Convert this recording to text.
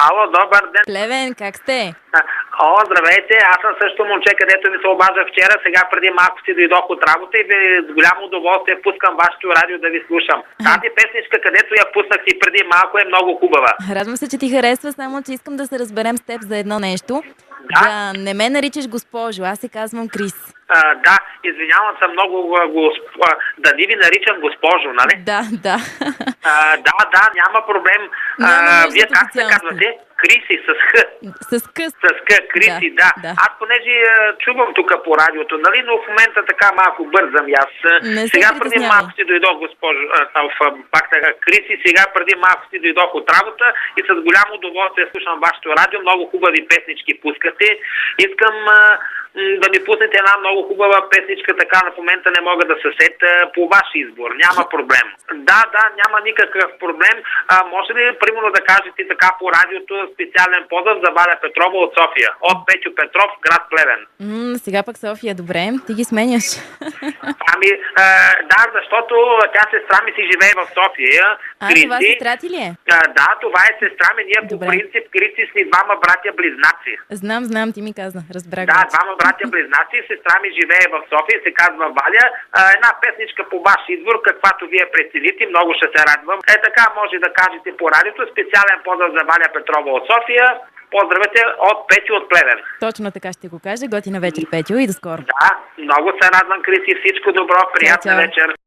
Ало, добър ден. Плевен, как сте? О, здравейте, аз съм също момче, където ви се обаждах вчера, сега преди малко си дойдох от работа и ви с голямо удоволствие пускам вашето радио да ви слушам. Тази песничка, където я пуснах и преди малко, е много хубава. Радвам се, че ти харесва, само че искам да се разберем с теб за едно нещо. Да? Да не ме наричаш госпожо, аз се казвам Крис. Да, извинявам се много, да не ви наричам госпожо, нали? Да. Да, няма проблем. Вие как се казвате? Криси, с Х. С къс. С К, Криси, да. Аз понеже чувам тук по радиото, нали, но в момента така малко бързам и аз. Сега преди малко си дойдох, госпожо, пак така, Криси, сега преди малко си дойдох от работа и с голямо удоволствие слушам вашето радио, много хубави песнички пускате. Искам да ми пуснете една много хубава песничка, така в момента не мога да се сета, по ваш избор, няма проблем. Да, няма никакъв проблем. Може ли, примерно, да кажете така по радиото специален поздрав за Валя Петрова от София, от Петю Петров, град Плевен. Сега пък София, добре, ти ги сменяш. Да, защото тя сестра ми си живее в София. Това сестра ти ли е? Да, това е сестра ми, ние по принцип Кристи сни двама братя близнаци. Знам, ти ми каза, разбрах. Да, двама братя близнаци, сестра ми живее в София, се казва Валя. Една песничка по ваш избор, каквато вие прецените, много ще се радвам. Така може да кажете по радиото, специален поздрав за Валя Петрова от София. Поздравете от Петю от Плевен. Точно така ще го кажа. Готина вечер, Петю, и до скоро. Да, много се радвам, Криси. Всичко добро, приятна вечер.